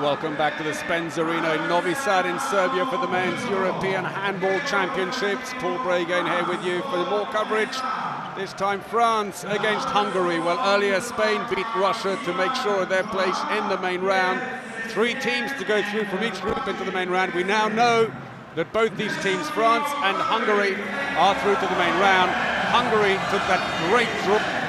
welcome back to the Spence Arena in Novi Sad in Serbia for the Men's European Handball Championships. Paul Bragan here with you for more coverage. This time France against Hungary. Well, earlier Spain beat Russia to make sure of their place in the main round. 3 teams to go through from each group into the main round. We now know that both these teams, France and Hungary, are through to the main round. Hungary took that great draw.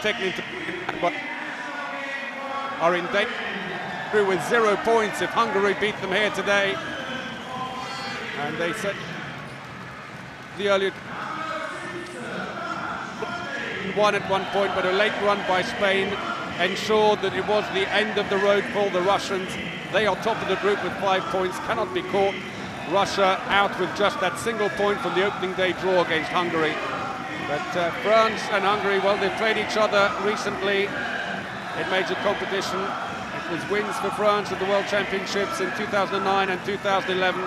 Taken into but are in danger through with 0 points if Hungary beat them here today. And they said the earlier won at one point, but a late run by Spain ensured that it was the end of the road for the Russians. They are top of the group with 5 points, cannot be caught. Russia out with just that single point from the opening day draw against Hungary. But France and Hungary, well, they've played each other recently in major competition. It was wins for France at the World Championships in 2009 and 2011,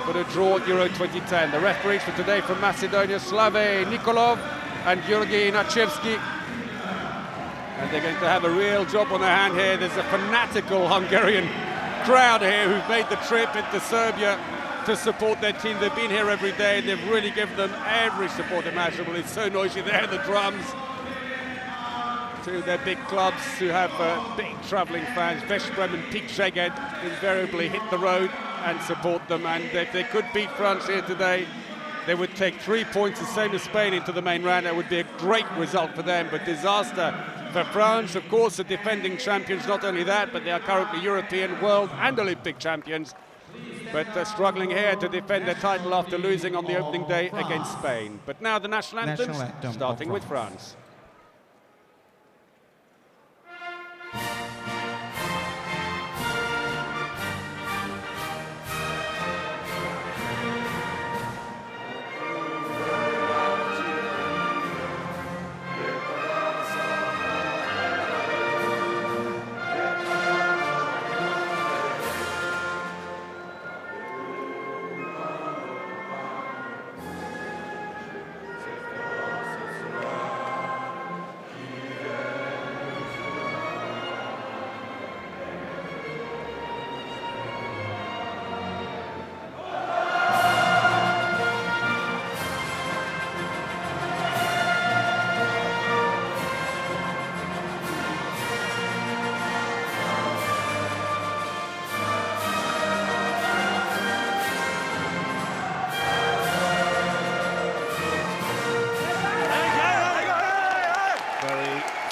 but a draw at Euro 2010. The referees for today from Macedonia, Slave Nikolov and Georgi Nachevsky. And they're going to have a real job on their hand here. There's a fanatical Hungarian crowd here who've made the trip into Serbia to support their team. They've been here every day. They've really given them every support imaginable. It's so noisy there, the drums. To their big clubs who have big travelling fans. Veszprem and Peak Szeged invariably hit the road and support them. And if they could beat France here today, they would take 3 points, the same as Spain, into the main round. That would be a great result for them, but disaster for France. Of course, the defending champions, not only that, but they are currently European, world and Olympic champions. But struggling here to defend their title after losing on the opening day against Spain. But now the national anthems, starting with France.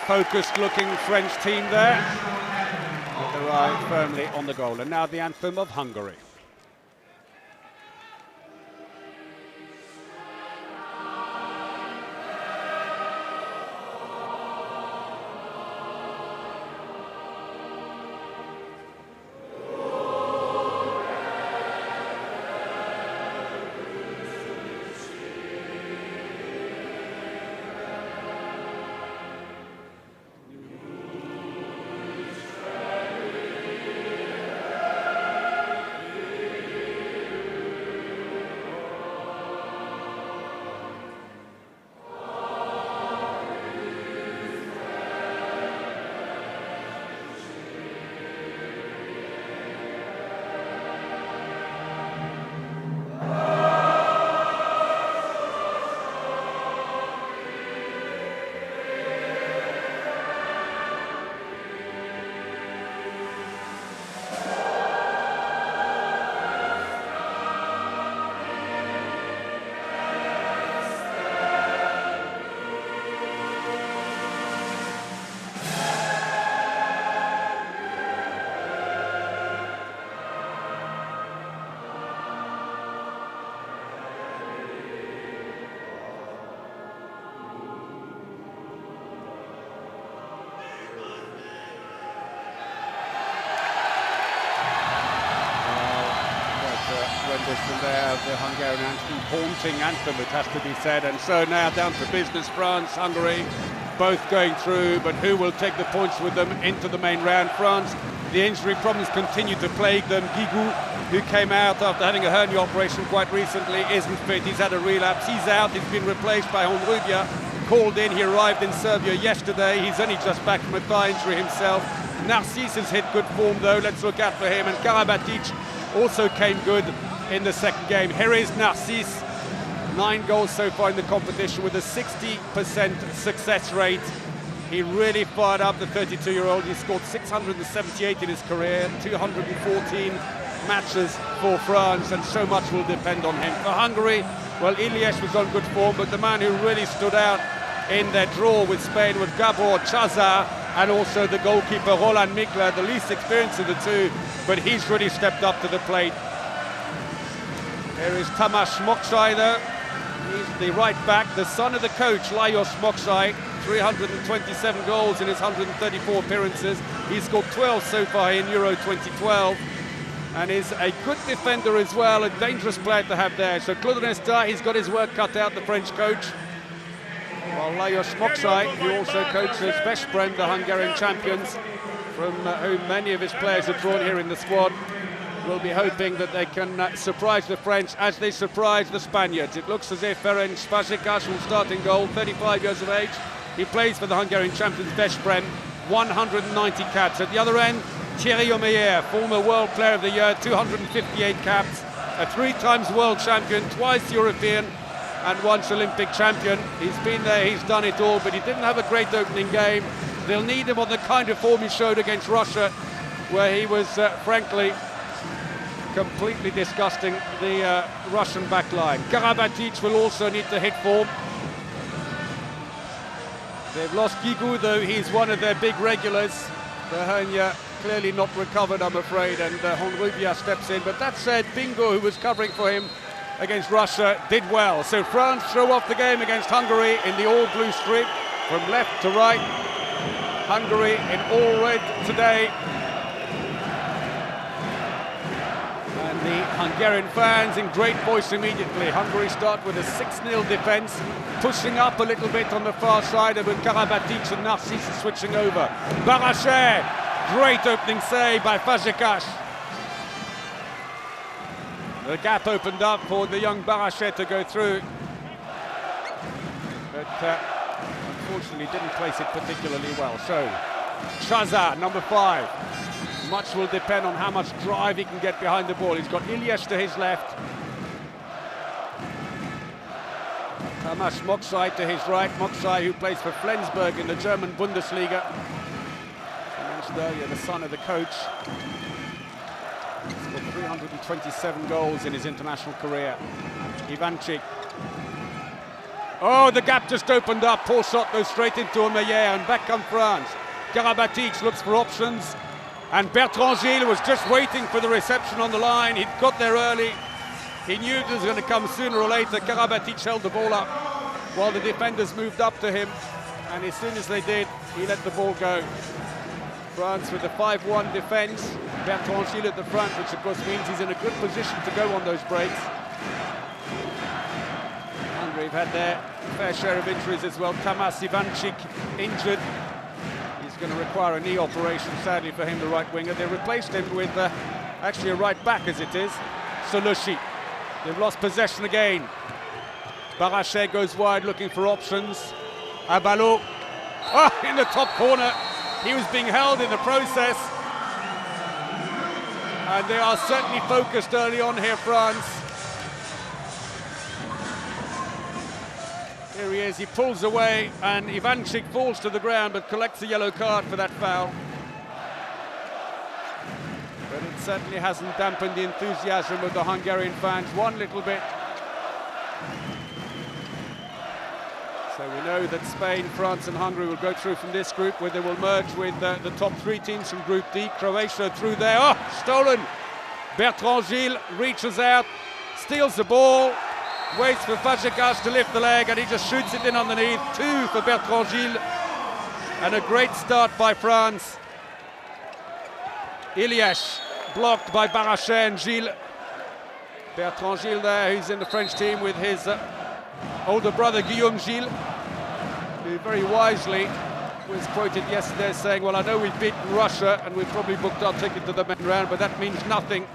Focused looking French team there, with their eye firmly on the goal. And now the anthem of Hungary. rendition there of the Hungarian anthem, haunting anthem, it has to be said. And so now down to business, France, Hungary, both going through, but who will take the points with them into the main round? France the injury problems continue to plague them. Guigou, who came out after having a hernia operation quite recently, isn't fit. He's had a relapse. He's out. He's been replaced by Honrubia, called in. He arrived in Serbia yesterday. He's only just back from a thigh injury himself. Narcisse has hit good form, though. Let's look out for him. And Karabatic also came good in the second game. Here is Narcisse. 9 goals so far in the competition with a 60% success rate. He really fired up, the 32-year-old. He scored 678 in his career, 214 matches for France, and so much will depend on him. For Hungary, well, EHF was on good form, but the man who really stood out in their draw with Spain was Gabor Chazar, and also the goalkeeper Roland Mikler, the least experienced of the two, but he's really stepped up to the plate. Here is Tamas Moksai, though. He's the right back, the son of the coach, Lajos Moksai. 327 goals in his 134 appearances. He's scored 12 so far in Euro 2012 and is a good defender as well, a dangerous player to have there. So Claude Nesta, he's got his work cut out, the French coach. While Lajos Moksai, who also coaches Veszprém, the Hungarian champions, from whom many of his players are drawn here in the squad, will be hoping that they can surprise the French as they surprise the Spaniards. It looks as if Ferenc Fazekas will start in goal, 35 years of age. He plays for the Hungarian champions Veszprém, 190 caps. At the other end, Thierry Omeyer, former World Player of the Year, 258 caps, a 3 times world champion, twice European and once Olympic champion. He's been there, he's done it all, but he didn't have a great opening game. They'll need him on the kind of form he showed against Russia, where he was, frankly, completely disgusting the Russian back line. Karabatic will also need to hit form. They've lost Guigou, though he's one of their big regulars. The hernia clearly not recovered, I'm afraid, and Honrubia steps in. But that said, Bingo, who was covering for him against Russia, did well. So France throw off the game against Hungary in the all-blue strip, from left to right. Hungary in all red today. And the Hungarian fans in great voice immediately. Hungary start with a 6-0 defence, pushing up a little bit on the far side, and with Karabatic and Narcisse switching over. Barachet, great opening save by Fazekas. The gap opened up for the young Barachet to go through, but unfortunately didn't place it particularly well. So, Chazar, number 5. Much will depend on how much drive he can get behind the ball. He's got EHF to his left. Tamas Moksai to his right. Moksai, who plays for Flensburg in the German Bundesliga. I mentioned earlier, the son of the coach. He's got 327 goals in his international career. Ivanchik. Oh, the gap just opened up. Poor shot goes straight into Omeyer, and back come France. Karabatic looks for options. And Bertrand Gilles was just waiting for the reception on the line. He'd got there early. He knew it was going to come sooner or later. Karabatic held the ball up while the defenders moved up to him. And as soon as they did, he let the ball go. France with a 5-1 defence. Bertrand Gilles at the front, which of course means he's in a good position to go on those breaks. Hungary have had their fair share of injuries as well. Tamas Ivanchik injured. Going to require a knee operation, sadly for him, the right winger. They replaced him with actually a right back, as it is, Solushi. They've lost possession again. Barachet goes wide looking for options. Abalo, in the top corner. He was being held in the process. And they are certainly focused early on here, France. Here he is, he pulls away, and Ivanchik falls to the ground but collects a yellow card for that foul. But it certainly hasn't dampened the enthusiasm of the Hungarian fans one little bit. So we know that Spain, France and Hungary will go through from this group, where they will merge with the top 3 teams from Group D. Croatia through there. Oh, stolen! Bertrand Gilles reaches out, steals the ball, waits for Fazekas to lift the leg, and he just shoots it in underneath. 2 for Bertrand Gilles, and a great start by France. EHF blocked by Barachet and Gilles. Bertrand Gilles there, who's in the French team with his older brother Guillaume Gilles, who very wisely was quoted yesterday saying, well, I know we've beaten Russia and we've probably booked our ticket to the main round, but that means nothing.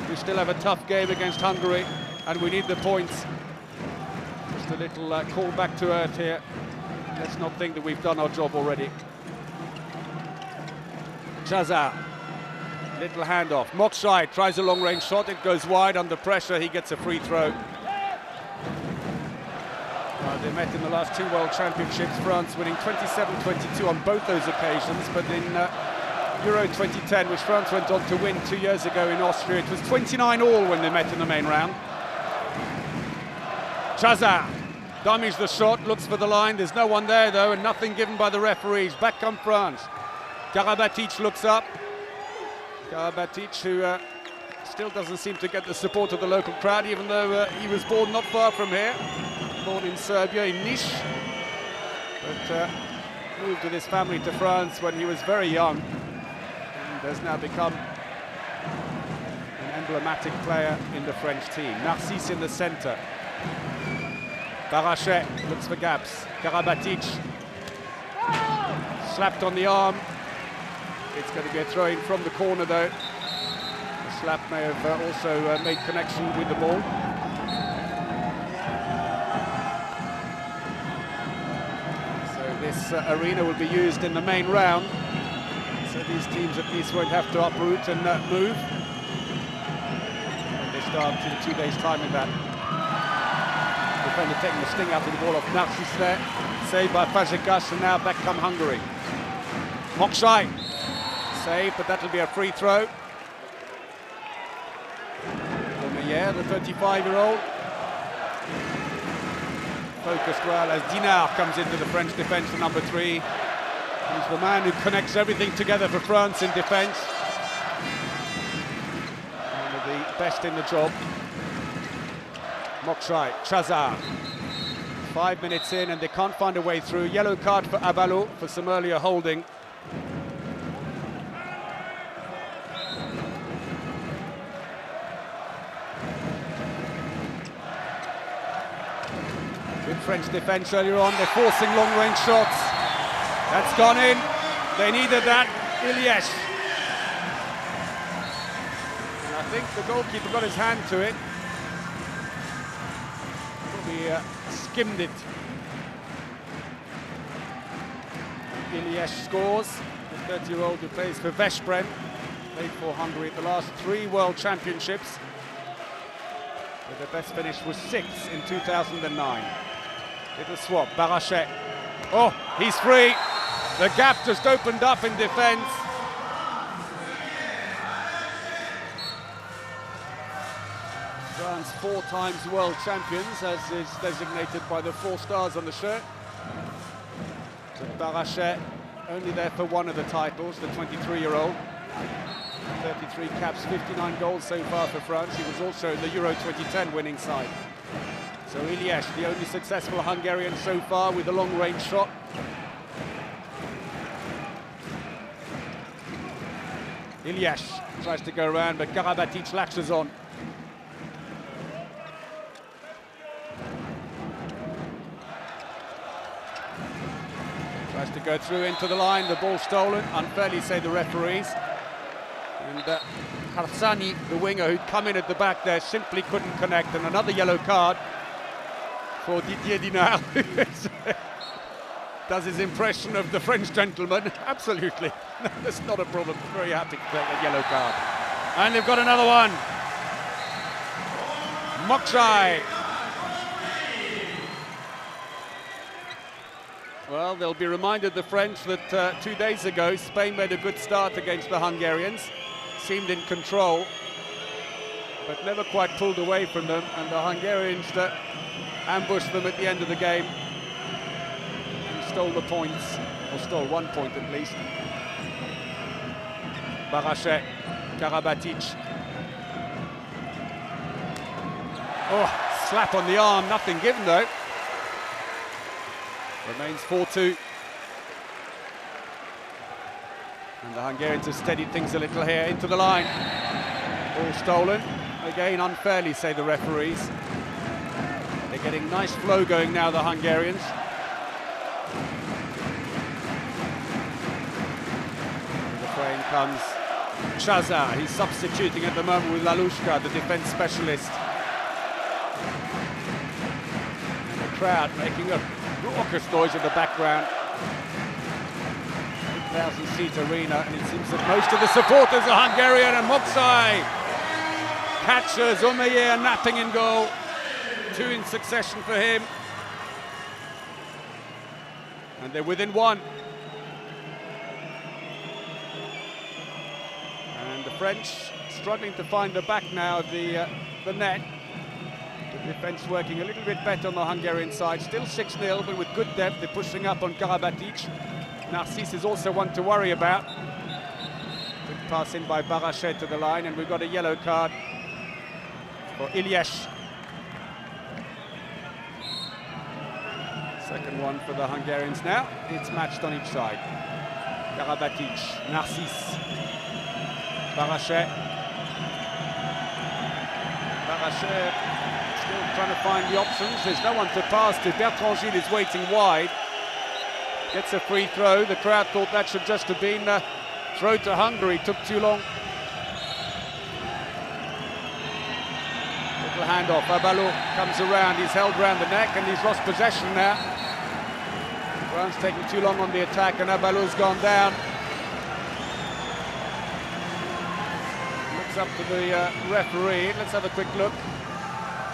We still have a tough game against Hungary and we need the points. Just a little call back to earth here. Let's not think that we've done our job already. Chazar, little handoff. Mokshai tries a long-range shot, it goes wide under pressure, he gets a free throw. They met in the last two World Championships, France winning 27-22 on both those occasions, but in Euro 2010, which France went on to win 2 years ago in Austria, it was 29-all when they met in the main round. Chazar dummies the shot, looks for the line, there's no one there though, and nothing given by the referees. Back come France. Karabatic looks up. Karabatic, who still doesn't seem to get the support of the local crowd, even though he was born not far from here. Born in Serbia, in Niš, but moved with his family to France when he was very young and has now become an emblematic player in the French team. Narcisse in the centre. Barachet looks for gaps. Karabatic slapped on the arm. It's going to be a throw-in from the corner though. The slap may have also made connection with the ball. This arena will be used in the main round, so these teams at least won't have to uproot and move when they start in 2 days' time in that. Defender taking the sting out of the ball of Narcisse there, saved by Fazekas, and now back come Hungary. Mokshai, saved, but that'll be a free throw. Meyer, the 35-year-old. Focused well as Dinard comes into the French defence for number 3. He's the man who connects everything together for France in defence. One of the best in the job. Mokshai, Chazar. 5 minutes in and they can't find a way through. Yellow card for Abalo for some earlier holding. Good French defence earlier on, they're forcing long-range shots. That's gone in, they needed that. Ilyes. And I think the goalkeeper got his hand to it. Probably skimmed it. Ilyes scores, the 30-year-old who plays for Veszprém, played for Hungary at the last 3 World Championships. But their best finish was 6th in 2009. Little swap, Barachet. Oh, he's free. The gap just opened up in defence. France 4 times world champions, as is designated by the 4 stars on the shirt. But Barachet only there for one of the titles, the 23-year-old. 33 caps, 59 goals so far for France. He was also in the Euro 2010 winning side. So Ilyes, the only successful Hungarian so far with a long-range shot. Ilyes tries to go around, but Karabatic latches on. Tries to go through into the line, the ball stolen, unfairly say the referees. And Harsani, the winger who'd come in at the back there, simply couldn't connect, and another yellow card for Didier Dinard. Does his impression of the French gentleman. Absolutely, that's not a problem. Very happy to take a yellow card. And they've got another one. Mokshai. Well, they'll be reminded, the French, that 2 days ago Spain made a good start against the Hungarians, seemed in control, but never quite pulled away from them, and the Hungarians ambushed them at the end of the game and stole the points, or stole 1 point at least. Barachet, Karabatic. Oh, slap on the arm, nothing given though. Remains 4-2. And the Hungarians have steadied things a little here, into the line. Ball stolen, again unfairly say the referees. They're getting nice flow going now, the Hungarians. comes Chaza. He's substituting at the moment with Lalushka, the defense specialist. And the crowd making a raucous noise in the background. 8,000-seat arena, and it seems that most of the supporters are Hungarian, and Moksai catches Omeyer napping in goal. 2 in succession for him. And they're within 1. And the French struggling to find the back now of the net. The defence working a little bit better on the Hungarian side. Still 6-0, but with good depth. They're pushing up on Karabatic. Narcisse is also one to worry about. Good pass in by Barachet to the line, and we've got a yellow card for EHF. Second one for the Hungarians now. It's matched on each side. Karabatic, Narcisse, Barachet. Barachet still trying to find the options. There's no one to pass to. Bertrand Gilles is waiting wide. Gets a free throw. The crowd thought that should just have been a throw to Hungary. Took too long. Little handoff. Abalo comes around. He's held round the neck and he's lost possession now. France taking too long on the attack, and Abalo's gone down. Looks up to the referee. Let's have a quick look.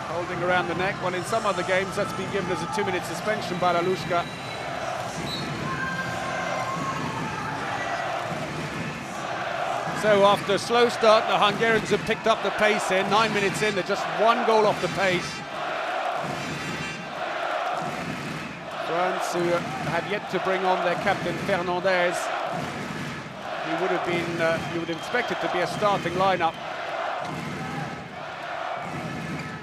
Holding around the neck. Well, in some other games that's been given as a 2-minute suspension by Lalushka. So after a slow start, the Hungarians have picked up the pace here. 9 minutes in, they're just 1 goal off the pace. France, who have yet to bring on their captain Fernandez. He would have been, you would expect it to be a starting lineup.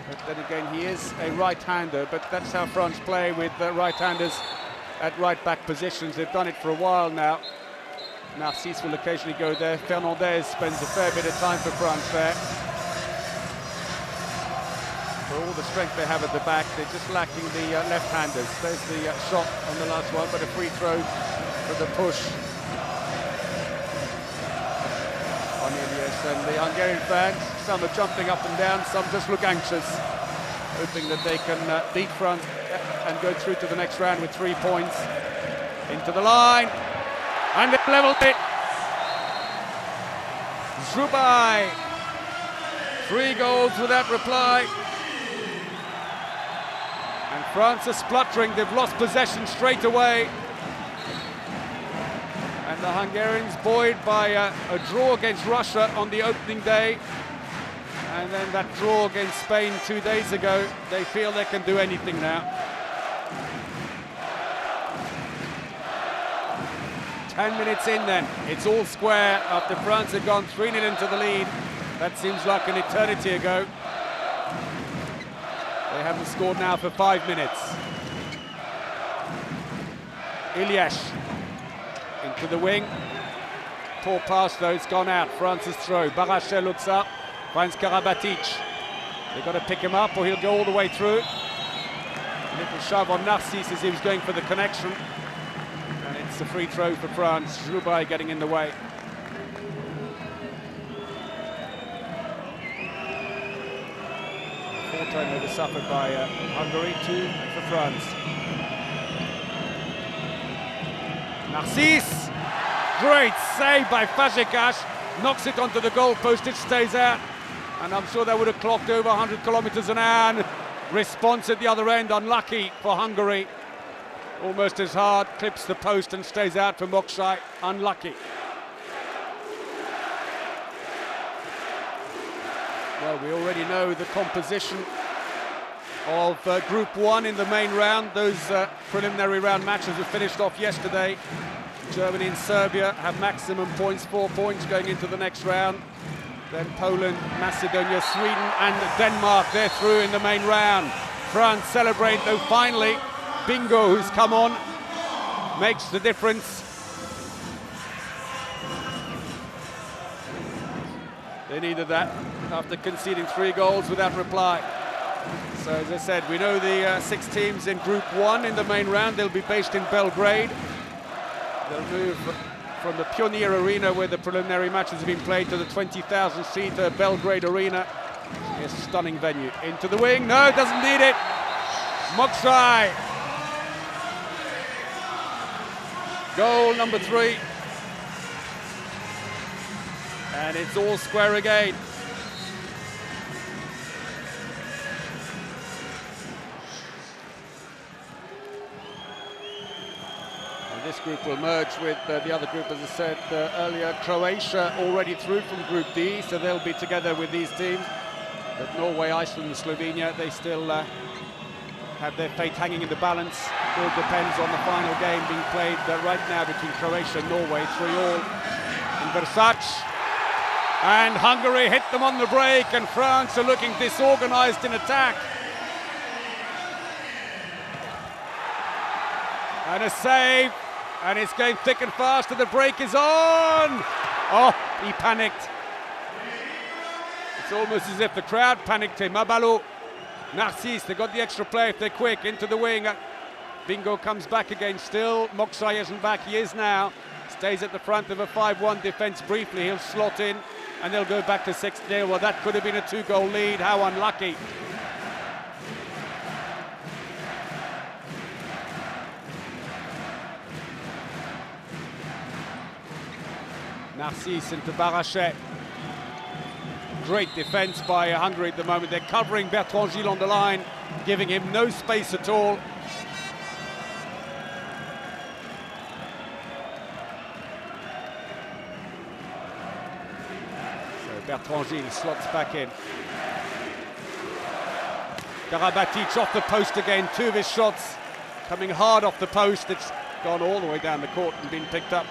But then again, he is a right-hander, but that's how France play with right-handers at right-back positions. They've done it for a while now. Narcisse will occasionally go there. Fernandez spends a fair bit of time for France there. For all the strength they have at the back, they're just lacking the left-handers. There's the shot on the last one, but a free throw for the push on EHF. And the Hungarian fans, some are jumping up and down, some just look anxious, hoping that they can beat France and go through to the next round with 3 points. Into the line. And they've levelled it. Zrubai. 3 goals without reply. And France are spluttering. They've lost possession straight away. And the Hungarians, buoyed by a draw against Russia on the opening day, and then that draw against Spain 2 days ago, they feel they can do anything now. 10 minutes in then, it's all square after France had gone 3-0 into the lead. That seems like an eternity ago. They haven't scored now for 5 minutes. EHF into the wing. Poor pass though, it's gone out. France's throw. Barachet looks up, finds Karabatic. They've got to pick him up or he'll go all the way through. A little shove on Narcisse as he was going for the connection. And it's a free throw for France. Zrubai getting in the way. Four turnover suffered by Hungary, 2 for France. Narcisse! Great save by Fazekas. Knocks it onto the goalpost, it stays out. And I'm sure they would have clocked over 100 kilometers an hour. And response at the other end, unlucky for Hungary. Almost as hard, clips the post and stays out for Moksai, unlucky. Well, we already know the composition of Group 1 in the main round. Those preliminary round matches were finished off yesterday. Germany and Serbia have maximum points, 4 points going into the next round. Then Poland, Macedonia, Sweden and Denmark, they're through in the main round. France celebrate though finally. Bingo, who's come on, makes the difference. They needed that after conceding 3 goals without reply. So as I said, we know the 6 teams in Group 1 in the main round. They'll be based in Belgrade. They'll move from the Pioneer Arena, where the preliminary matches have been played, to the 20,000-seat Belgrade Arena. A stunning venue. Into the wing. No, doesn't need it. Moksai. Goal number 3. And it's all square again. This group will merge with the other group, as I said earlier. Croatia already through from Group D, so they'll be together with these teams. But Norway, Iceland and Slovenia, they still have their fate hanging in the balance. It all depends on the final game being played right now between Croatia and Norway, 3-3. And Versace and Hungary hit them on the break, and France are looking disorganized in attack. And a save. And it's going thick and fast, and the break is on! Oh, he panicked. It's almost as if the crowd panicked him. Abalo, Narcisse, they got the extra play if they're quick. Into the wing. Bingo comes back again still. Moksai isn't back, he is now. Stays at the front of a 5-1 defence briefly. He'll slot in, and they'll go back to 6-0. Well, that could have been a 2-goal lead. How unlucky. Narcisse into Barachet. Great defence by Hungary at the moment. They're covering Bertrand Gilles on the line, giving him no space at all. So Bertrand Gilles slots back in. Karabatic off the post again. 2 of his shots coming hard off the post. It's gone all the way down the court and been picked up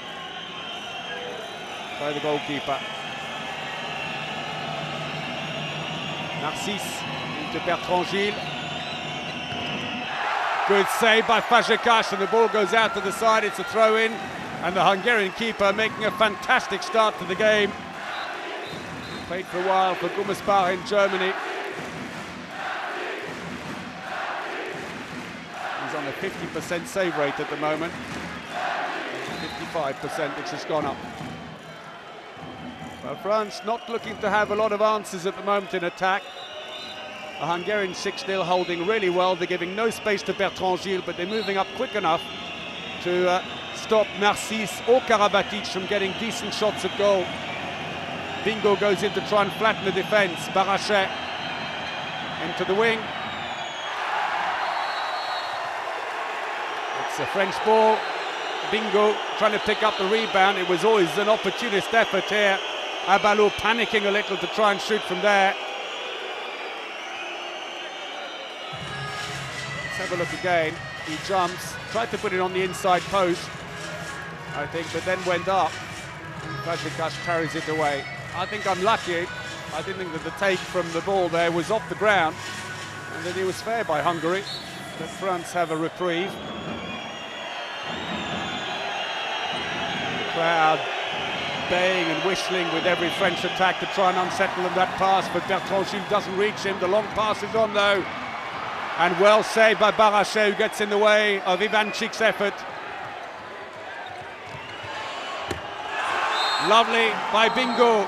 by the goalkeeper. Narcisse into Bertrand Gilles. Good save by Fazekas, and the ball goes out to the side. It's a throw-in, and the Hungarian keeper making a fantastic start to the game. Played for a while for Gummersbach in Germany. He's on a 50% save rate at the moment. 55%, which has gone up. Well, France not looking to have a lot of answers at the moment in attack. A Hungarian 6-0 holding really well. They're giving no space to Bertrand Gilles, but they're moving up quick enough to stop Narcisse or Karabatic from getting decent shots at goal. Bingo goes in to try and flatten the defence. Barachet into the wing. It's a French ball. Bingo trying to pick up the rebound. It was always an opportunist effort here. Abalo panicking a little to try and shoot from there. Let's have a look again. He jumps, tried to put it on the inside post, I think, but then went up. Fazekas carries it away. I think I'm lucky. I didn't think that the take from the ball there was off the ground, and that it was fair by Hungary. But France have a reprieve. The crowd baying and whistling with every French attack to try and unsettle them. That pass, but Bertrand Gilles doesn't reach him. The long pass is on though, and well saved by Barachet, who gets in the way of Ivanchik's effort. Lovely by Bingo.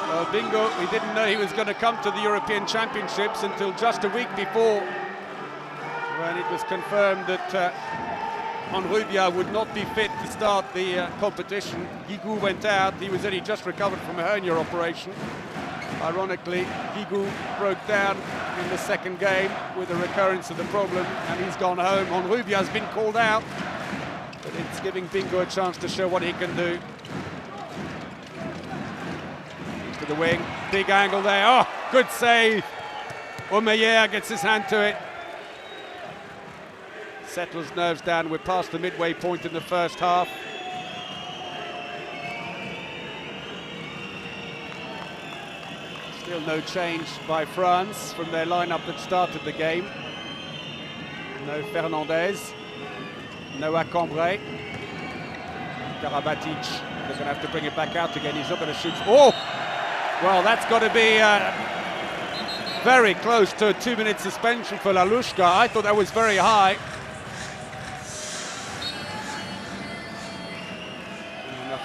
Well, Bingo, we didn't know he was going to come to the European Championships until just a week before, when it was confirmed that Honrubia would not be fit to start the competition. Guigou went out. He was only just recovered from a hernia operation. Ironically, Guigou broke down in the second game with a recurrence of the problem, and he's gone home. Honrubia has been called out, but it's giving Bingo a chance to show what he can do. To the wing, big angle there. Oh, good save. Omeyer gets his hand to it. Settles nerves down. We're past the midway point in the first half. Still no change by France from their lineup that started the game. No Fernandez, no Acambre. Karabatic, they're going to have to bring it back out again. He's not going to shoot. Oh! Well, that's got to be very close to a 2-minute suspension for Lalushka. I thought that was very high.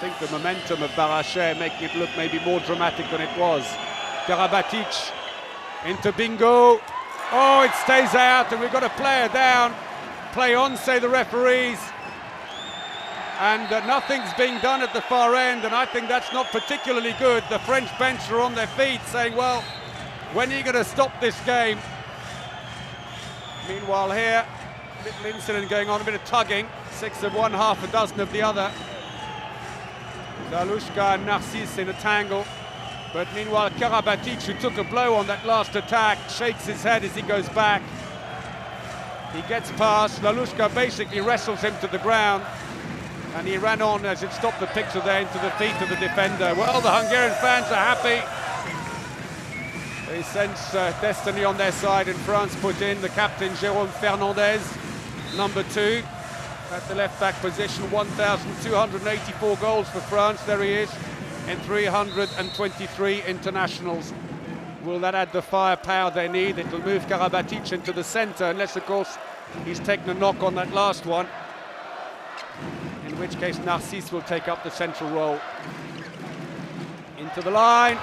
think the momentum of Barachet making it look maybe more dramatic than it was. Karabatic into Bingo. Oh, it stays out, and we've got a player down. Play on, say the referees. And nothing's being done at the far end, and I think that's not particularly good. The French bench are on their feet saying, well, when are you going to stop this game? Meanwhile here, little incident going on, a bit of tugging. 6 of one, half a dozen of the other. Zalushka and Narcisse in a tangle. But meanwhile, Karabatic, who took a blow on that last attack, shakes his head as he goes back. He gets past. Lalushka basically wrestles him to the ground. And he ran on, as it stopped the picture there, into the feet of the defender. Well, the Hungarian fans are happy. They sense destiny on their side, and France put in the captain, Jérôme Fernandez, number 2, at the left-back position. 1,284 goals for France, there he is, in 323 internationals. Will that add the firepower they need? It will move Karabatic into the centre, unless, of course, he's taken a knock on that last one. In which case Narcisse will take up the central role. Into the line,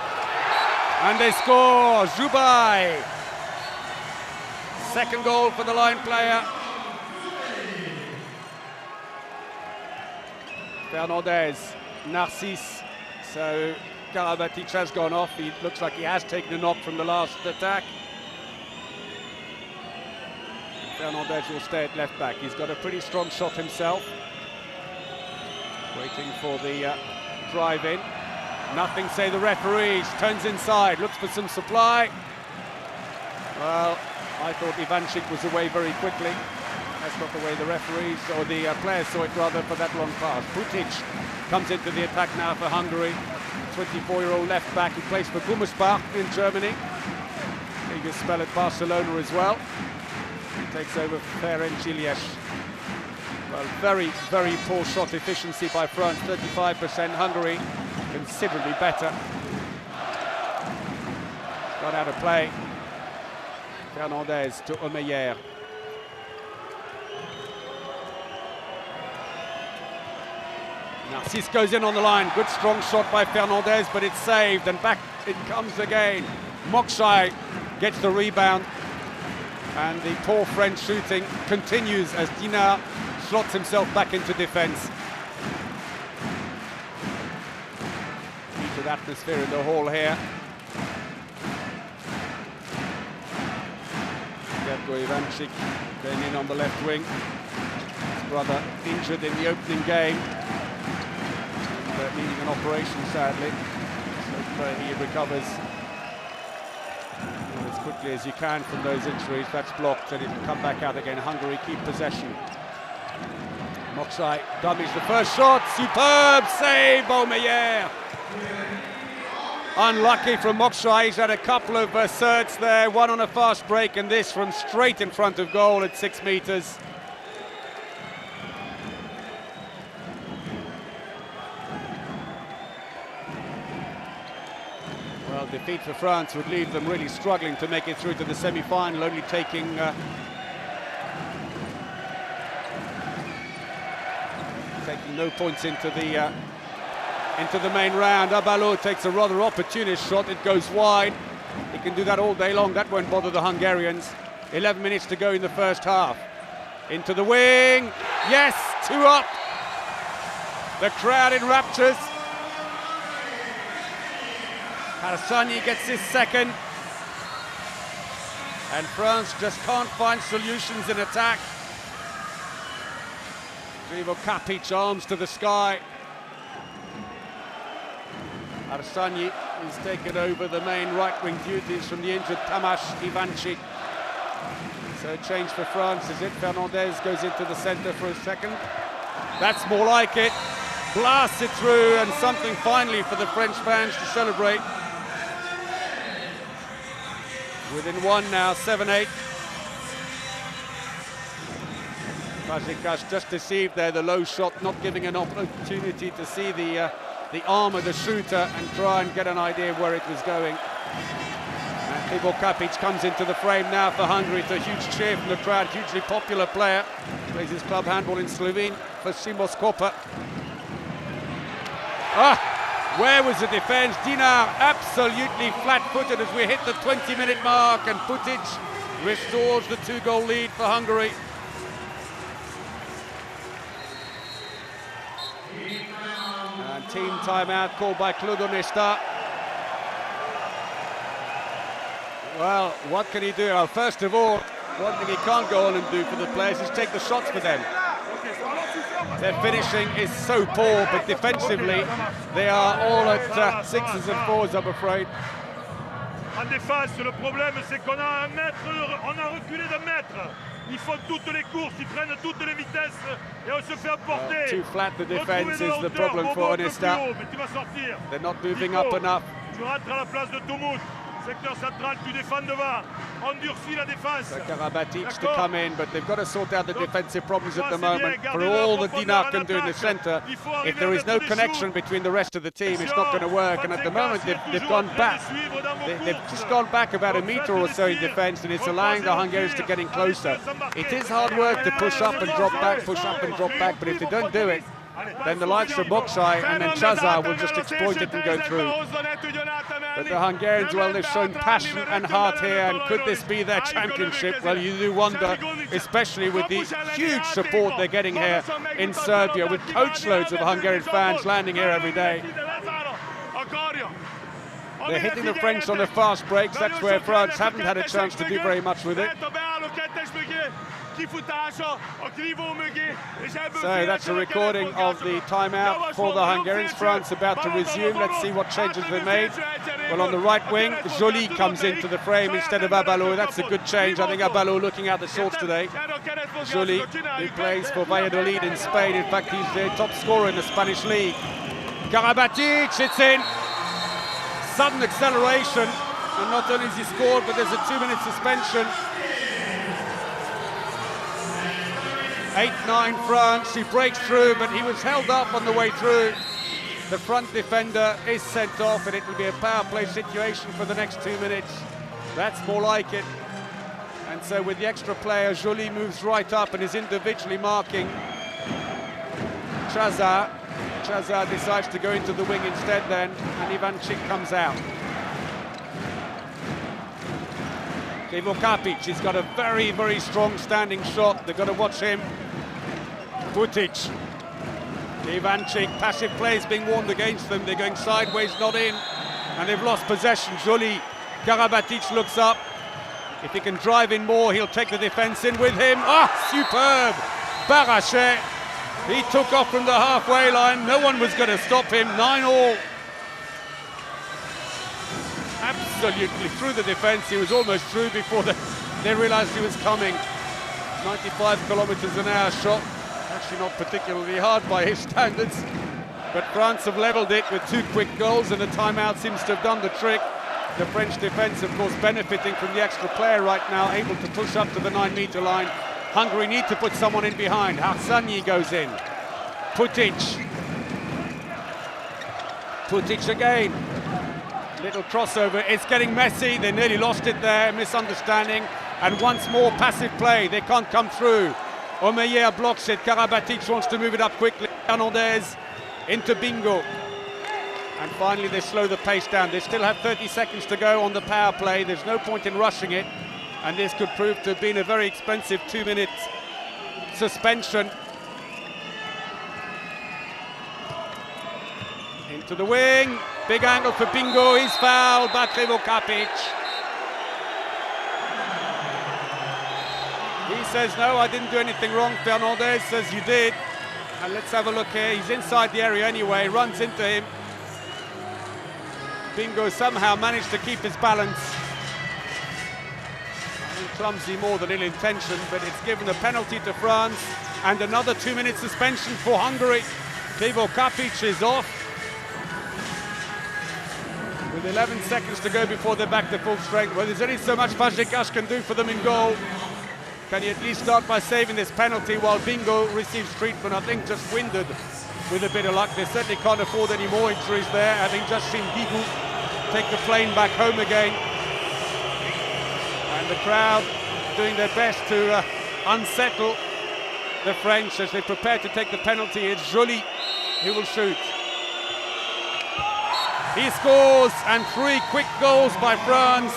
and they score. Zubai, second goal for the line player. Fernandez, Narcisse. So Karabatic has gone off. He looks like he has taken a knock from the last attack. Fernandez will stay at left back. He's got a pretty strong shot himself. Waiting for the drive in. Nothing, say the referees. Turns inside, looks for some supply. Well, I thought Ivanchik was away very quickly. That's not the way the referees, or the players saw it rather, for that long pass. Putic comes into the attack now for Hungary. 24-year-old left back who plays for Gummersbach in Germany. Biggest spell at Barcelona as well. He takes over Ferencváros. Well, very, very poor shot efficiency by France, 35%. Hungary, considerably better. Got out of play. Fernandez to Omeyer. Narcisse goes in on the line. Good strong shot by Fernandez, but it's saved, and back it comes again. Mokshai gets the rebound, and the poor French shooting continues as Dinard slots himself back into defence. Heated atmosphere in the hall here. Gergo Ivanchik going in on the left wing. His brother injured in the opening game, needing an operation sadly. So he recovers as quickly as he can from those injuries. That's blocked, and it'll come back out again. Hungary keep possession. Mokshai dummies the first shot. Superb save, Omeyer. Unlucky from Mokshai. He's had a couple of certs there, one on a fast break, and this from straight in front of goal at 6 metres. Well, defeat for France would leave them really struggling to make it through to the semi-final, only taking no points into the main round. Abalo takes a rather opportunist shot. It goes wide. He can do that all day long. That won't bother the Hungarians. 11 minutes to go in the first half. Into the wing. Yes, 2 up. The crowd in raptures. Harsani gets his second. And France just can't find solutions in attack. Grivo Kapic, arms to the sky. Arsani is taken over the main right-wing duties from the injured Tamas Ivanchik. So a change for France, is it? Fernandez goes into the centre for a second. That's more like it. Blasts it through, and something finally for the French fans to celebrate. Within one now, 7-8. Fazekas just deceived there, the low shot, not giving an opportunity to see the arm of the shooter and try and get an idea of where it was going. And Tibor Kapic comes into the frame now for Hungary. It's a huge cheer from the crowd, hugely popular player. Plays his club handball in Slovene for Simos Koper. Where was the defense? Dinar absolutely flat-footed as we hit the 20-minute mark, and Putic restores the 2-goal lead for Hungary. And team timeout called by Kludonista. Well, what can he do? Well, first of all, one thing he can't go on and do for the players is take the shots for them. Their finishing is so poor, but defensively, they are all at 6s and 4s, I'm afraid. En défense, le problème, c'est qu'on a on a reculé d'un mètre. Ils font toutes les courses, ils prennent toutes les vitesses et on se fait emporter. Too flat the defense is the problem for Onesta. They're not moving up enough. Tu rentres à la place de Toumout. Secteur central, tu défends devant. On durcit la défense. So Karabatic to come in, but they've got to sort out the defensive problems at the moment. For all that Dinar can do in the centre, if there is no connection between the rest of the team, it's not going to work. And at the moment, they've gone back. They've just gone back about a metre or so in defence, and it's allowing the Hungarians to get in closer. It is hard work to push up and drop back, push up and drop back, but if they don't do it, then the likes of Boksai and then Chazar will just exploit it and go through. But the Hungarians, well, they've shown passion and heart here, and could this be their championship? Well, you do wonder, especially with the huge support they're getting here in Serbia, with coachloads of Hungarian fans landing here every day. They're hitting the French on the fast breaks. That's where France haven't had a chance to do very much with it. So that's a recording of the timeout for the Hungarians. France about to resume. Let's see what changes they made. Well, on the right wing, Joly comes into the frame instead of Abalo. That's a good change. I think Abalo looking out the sorts today. Joly, who plays for Valladolid in Spain. In fact, he's their top scorer in the Spanish league. Karabatic, it's in. Sudden acceleration, and not only has he scored, but there's a 2-minute suspension. 8-9 France, he breaks through, but he was held up on the way through. The front defender is sent off, and it will be a power play situation for the next 2 minutes. That's more like it. And so with the extra player, Joly moves right up and is individually marking Chazar. Chazar decides to go into the wing instead then, and Ivanchik comes out. Ivo Kapic, he's got a very, very strong standing shot. They've got to watch him. Putic. Ivanchik, passive play is being warned against them. They're going sideways, not in, and they've lost possession. Joly, Karabatic looks up. If he can drive in more, he'll take the defence in with him. Superb! Barachet. He took off from the halfway line. No one was going to stop him. 9-all. Absolutely through the defence. He was almost through before they realised he was coming. 95 kilometres an hour shot. Actually not particularly hard by his standards. But France have levelled it with 2 quick goals, and the timeout seems to have done the trick. The French defence, of course, benefiting from the extra player right now, able to push up to the 9-metre line. Hungary need to put someone in behind. Harsanyi goes in. Putic. Putic again. Little crossover. It's getting messy. They nearly lost it there. Misunderstanding. And once more passive play. They can't come through. Omeyer blocks it. Karabatic wants to move it up quickly. Hernandez into Bingo. And finally they slow the pace down. They still have 30 seconds to go on the power play. There's no point in rushing it. And this could prove to have been a very expensive 2-minute suspension. Into the wing, big angle for Bingo, he's fouled by Ivo Kapic. He says, no, I didn't do anything wrong. Fernandez says, you did. And let's have a look here, he's inside the area anyway, runs into him. Bingo somehow managed to keep his balance. Clumsy more than ill-intention, but it's given a penalty to France and another 2-minute suspension for Hungary. Ivo Kapic is off with 11 seconds to go before they're back to full strength. Well, there's only so much Fazekas can do for them in goal. Can he at least start by saving this penalty while Bingo receives treatment? I think just winded with a bit of luck. They certainly can't afford any more injuries there, having just seen Guigou take the plane back home again. And the crowd doing their best to unsettle the French as they prepare to take the penalty. It's Joly who will shoot. He scores, and 3 quick goals by France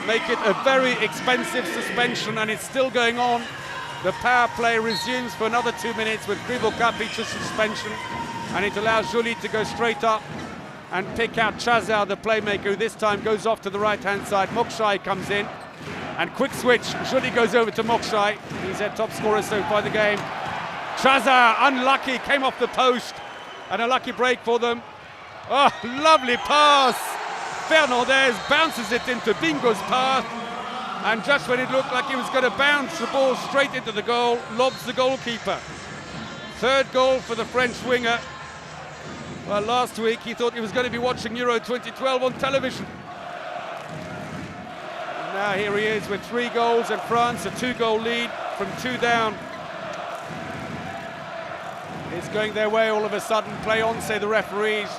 make it a very expensive suspension, and it's still going on. The power play resumes for another 2 minutes with Krivokapic's suspension, and it allows Joly to go straight up and pick out Chazar, the playmaker, who this time goes off to the right-hand side. Mokshai comes in, and quick switch. Joly goes over to Mokshai. He's their top scorer so far in the game. Chazar, unlucky, came off the post, and a lucky break for them. Oh, lovely pass. Fernandez bounces it into Bingo's path, and just when it looked like he was going to bounce the ball straight into the goal, lobs the goalkeeper. 3rd goal for the French winger. Well, last week he thought he was going to be watching Euro 2012 on television. And now here he is with 3 goals, and France a 2-goal lead from 2 down. It's going their way all of a sudden. Play on, say the referees.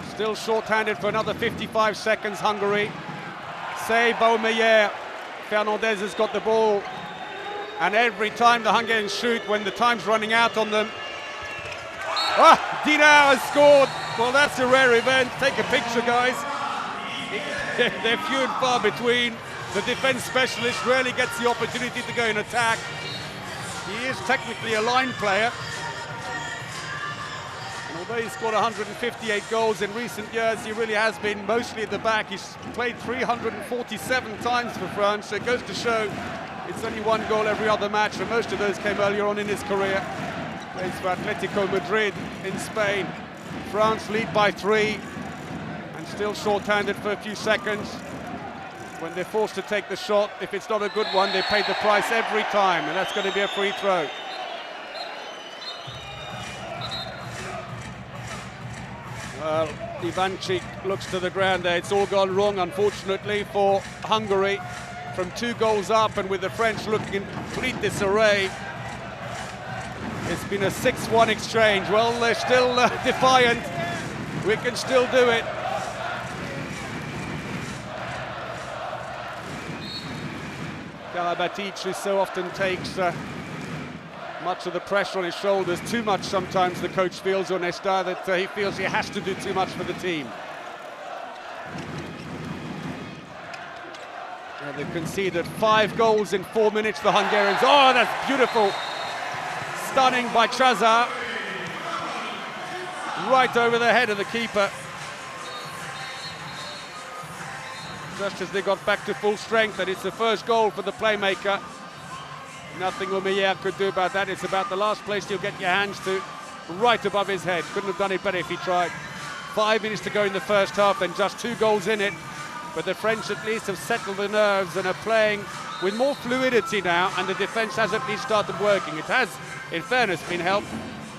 Still short-handed for another 55 seconds, Hungary. Say Baumeyer. Fernandez has got the ball. And every time the Hungarians shoot, when the time's running out on them. Ah, Dinar has scored. Well, that's a rare event. Take a picture, guys. They're few and far between. The defense specialist rarely gets the opportunity to go in attack. He is technically a line player. And although he's scored 158 goals in recent years, he really has been mostly at the back. He's played 347 times for France, so it goes to show it's only 1 goal every other match, and most of those came earlier on in his career. Plays for Atletico Madrid in Spain. France lead by 3, and still short-handed for a few seconds. When they're forced to take the shot, if it's not a good one, they pay the price every time, and that's going to be a free throw. Well, Ivanchik looks to the ground there. It's all gone wrong, unfortunately, for Hungary. From 2 goals up, and with the French looking in complete disarray. It's been a 6-1 exchange. Well, they're still defiant. We can still do it. Karabatic, who so often takes much of the pressure on his shoulders, too much sometimes, the coach feels, or Nesta, that he feels he has to do too much for the team. They've conceded 5 goals in 4 minutes, the Hungarians. Oh, that's beautiful. Stunning by Chazar. Right over the head of the keeper. Just as they got back to full strength, and it's the first goal for the playmaker. Nothing Omeyer could do about that. It's about the last place you'll get your hands to, right above his head. Couldn't have done it better if he tried. 5 minutes to go in the first half, and just 2 goals in it. But the French at least have settled the nerves and are playing with more fluidity now, and the defence has at least started working. It has, in fairness, been helped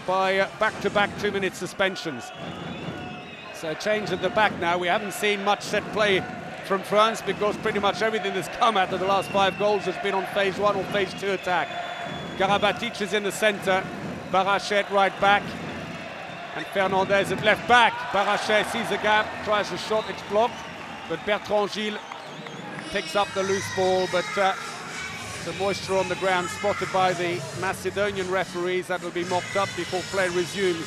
by back-to-back 2-minute suspensions. So a change at the back now. We haven't seen much set play from France, because pretty much everything that's come out of the last 5 goals has been on phase 1 or phase 2 attack. Karabatic is in the centre, Barachet right back, and Fernandez at left back. Barachet sees a gap, tries a shot, it's blocked, but Bertrand Gilles picks up the loose ball, but the moisture on the ground spotted by the Macedonian referees. That will be mopped up before play resumes.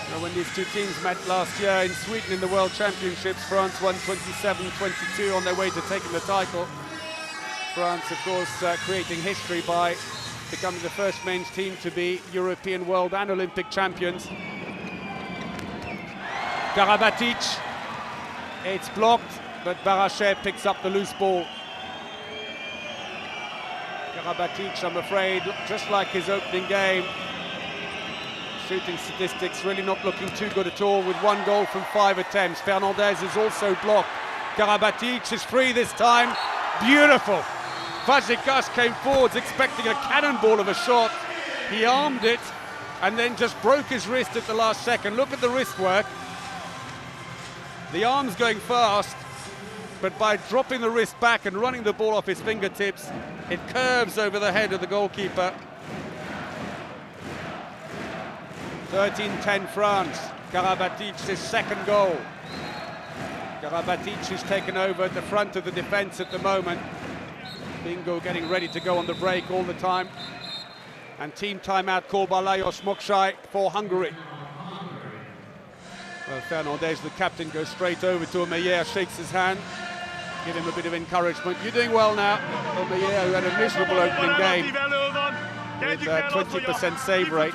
Now, when these two teams met last year in Sweden in the World Championships, France won 27-22 on their way to taking the title. France, of course, creating history by becoming the first men's team to be European, World and Olympic champions. Karabatic, it's blocked, but Barachet picks up the loose ball. Karabatic, I'm afraid, just like his opening game, shooting statistics really not looking too good at all, with 1 goal from 5 attempts. Fernandez is also blocked. Karabatic is free this time. Beautiful. Fazekas came forwards expecting a cannonball of a shot. He armed it and then just broke his wrist at the last second. Look at the wrist work. The arm's going fast, but by dropping the wrist back and running the ball off his fingertips, it curves over the head of the goalkeeper. 13-10 France. Karabatic's second goal. Karabatic has taken over at the front of the defence at the moment. Bingo getting ready to go on the break all the time. And team timeout called by Lajos Mokshai for Hungary. Well, Fernandez, the captain, goes straight over to Omeyer, shakes his hand, give him a bit of encouragement. You're doing well now. Omeyer, who had a miserable opening game with 20% save rate.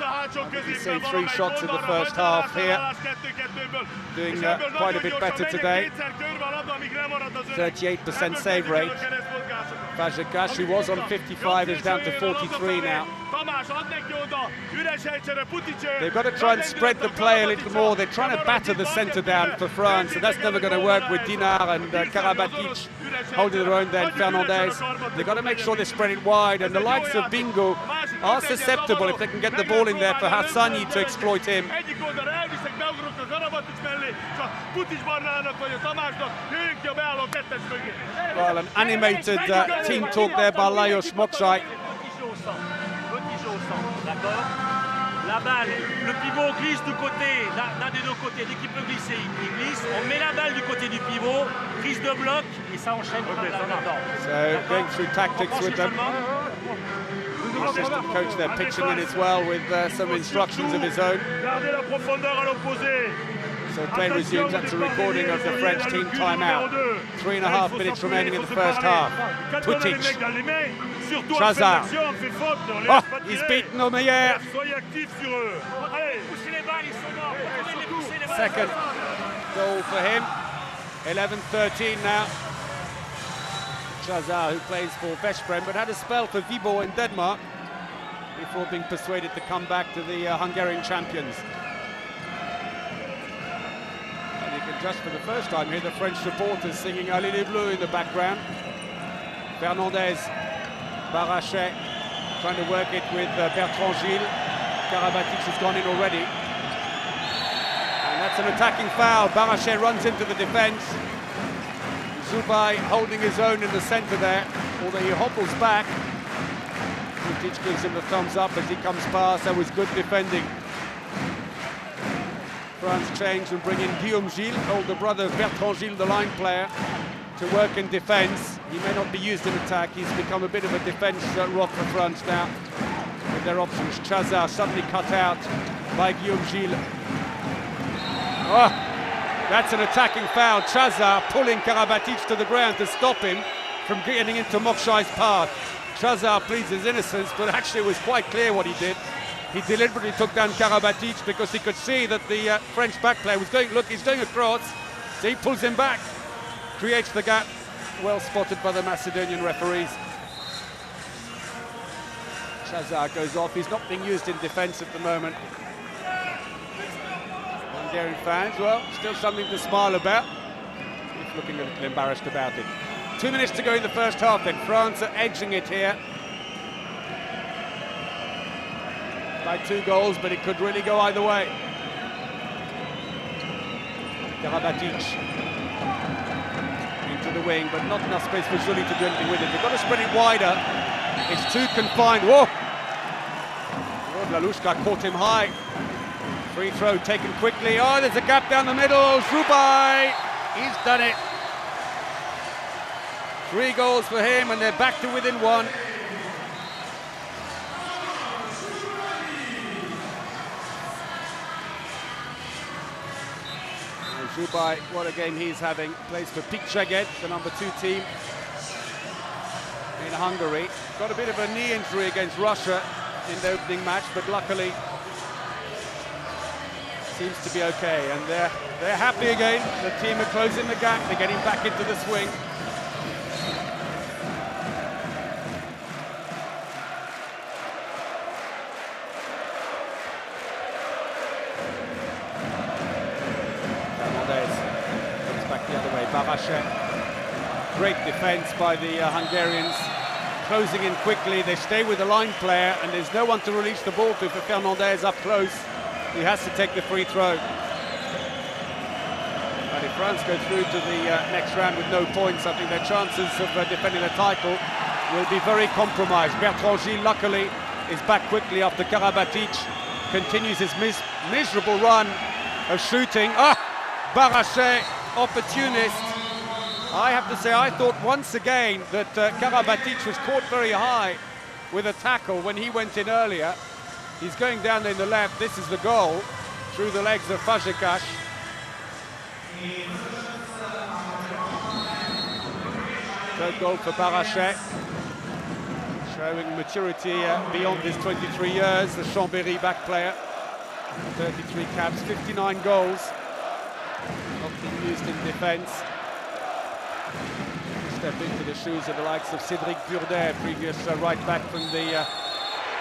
He saved 3 shots in the first half here. Doing quite a bit better today. 38% save rate. Fazekas, who was on 55, is down to 43 now. They've got to try and spread the play a little more. They're trying to batter the centre down for France, and that's never going to work with Dinar and Karabatic holding their own there, and Fernandez. They've got to make sure they spread it wide, and the likes of Bingo are susceptible if they can get the ball in there for Hassani to exploit him. Well, an animated team talk there by Lajos Mokshai. La balle, le pivot glisse du côté, d'un des deux côtés, dès qu'il peut glisser, il glisse, on met la balle du côté du pivot, prise de bloc, et ça enchaîne comme là-dedans. So, going through tactics with them. The assistant coach there pitching in as well with some instructions of his own. So play resumes. That's a recording of the French team timeout. 3.5 minutes remaining in the first half. Twitic. Chazard. Oh, he's beaten Omeyer. Second goal for him. 11-13 now. Chazard, who plays for Veszprem, but had a spell for Viborg in Denmark before being persuaded to come back to the Hungarian champions. And you can just for the first time hear the French supporters singing Allez les Bleus in the background. Fernandez, Barachet trying to work it with Bertrand Gilles. Karabatic has gone in already. And that's an attacking foul. Barachet runs into the defence. Zubai holding his own in the centre there, although he hobbles back. Twitic gives him the thumbs up as he comes past. That was good defending. France change and bring in Guillaume Gilles, older brother of Bertrand Gilles, the line player, to work in defence. He may not be used in attack. He's become a bit of a defence rock for France now with their options. Chazard suddenly cut out by Guillaume Gilles. Oh, that's an attacking foul. Chazard pulling Karabatic to the ground to stop him from getting into Mokshai's path. Chazard pleads his innocence, but actually it was quite clear what he did. He deliberately took down Karabatic because he could see that the French back player was going, look, he's going across, so he pulls him back, creates the gap. Well spotted by the Macedonian referees. Chazard goes off. He's not being used in defence at the moment. Hungarian fans, well, still something to smile about. He's looking a little embarrassed about it. 2 minutes to go in the first half then. France are edging it here by 2 goals, but it could really go either way. Karabatic into the wing, but not enough space for Zuli to do anything with it. They've got to spread it wider. It's too confined. Whoa! Lalushka caught him high. Free throw taken quickly. Oh, there's a gap down the middle. Zubai, he's done it. 3 goals for him, and they're back to within 1. Zubai, what a game he's having. Plays for Pikcsaget, the number 2 team in Hungary. Got a bit of a knee injury against Russia in the opening match, but luckily seems to be okay. And they're happy again. The team are closing the gap. They're getting back into the swing. Barachet. Great defence by the Hungarians, closing in quickly. They stay with the line player, and there's no one to release the ball to for Fernandez up close. He has to take the free throw. But if France go through to the next round with no points, I think their chances of defending the title will be very compromised. Bertrand Gilles, luckily, is back quickly after Karabatic continues his miserable run of shooting. Barachet, opportunist. I have to say, I thought once again that Karabatic was caught very high with a tackle when he went in earlier. He's going down in the left. This is the goal through the legs of Fazekas. Third goal for Barrachet, showing maturity beyond his 23 years, the Chambéry back player. 33 caps, 59 goals, often used in defence. Step into the shoes of the likes of Cédric Burdet, previous right back from the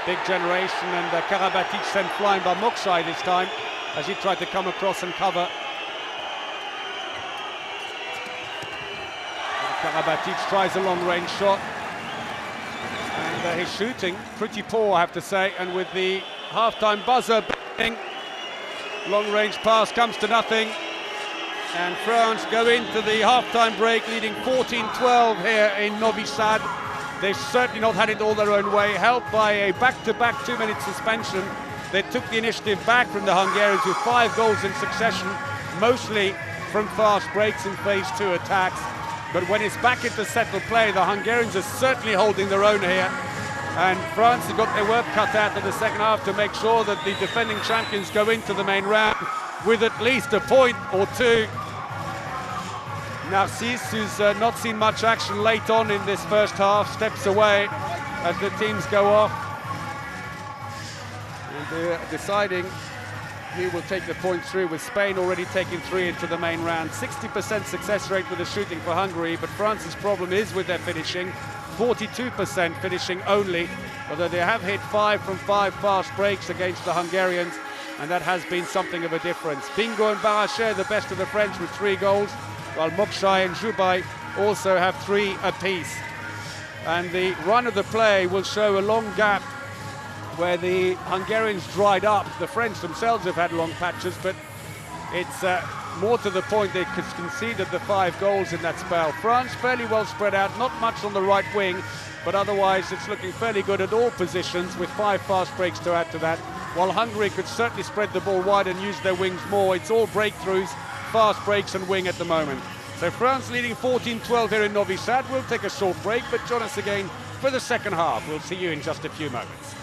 big generation, and Karabatic sent flying by Mokshay this time as he tried to come across and cover. Karabatic tries a long-range shot, and his shooting pretty poor, I have to say, and with the half-time buzzer bang, long-range pass comes to nothing, and France go into the half-time break leading 14-12 here in Novi Sad. They've certainly not had it all their own way, helped by a back-to-back 2-minute suspension. They took the initiative back from the Hungarians with 5 goals in succession, mostly from fast breaks and phase 2 attacks. But when it's back into settled play, the Hungarians are certainly holding their own here. And France have got their work cut out in the second half to make sure that the defending champions go into the main round with at least a point or two. Narcisse, who's not seen much action late on in this first half, steps away as the teams go off. And they're deciding who will take the points through, with Spain already taking 3 into the main round. 60% success rate with the shooting for Hungary, but France's problem is with their finishing. 42% finishing only, although they have hit 5 from 5 fast breaks against the Hungarians, and that has been something of a difference. Bingo and Barrachet, the best of the French, with 3 goals, while Mokshay and Joubai also have 3 apiece. And the run of the play will show a long gap where the Hungarians dried up. The French themselves have had long patches, but it's more to the point they conceded the 5 goals in that spell. France fairly well spread out, not much on the right wing, but otherwise it's looking fairly good at all positions, with 5 fast breaks to add to that, while Hungary could certainly spread the ball wide and use their wings more. It's all breakthroughs, fast breaks and wing at the moment. So France leading 14-12 here in Novi Sad. We'll take a short break, but join us again for the second half. We'll see you in just a few moments.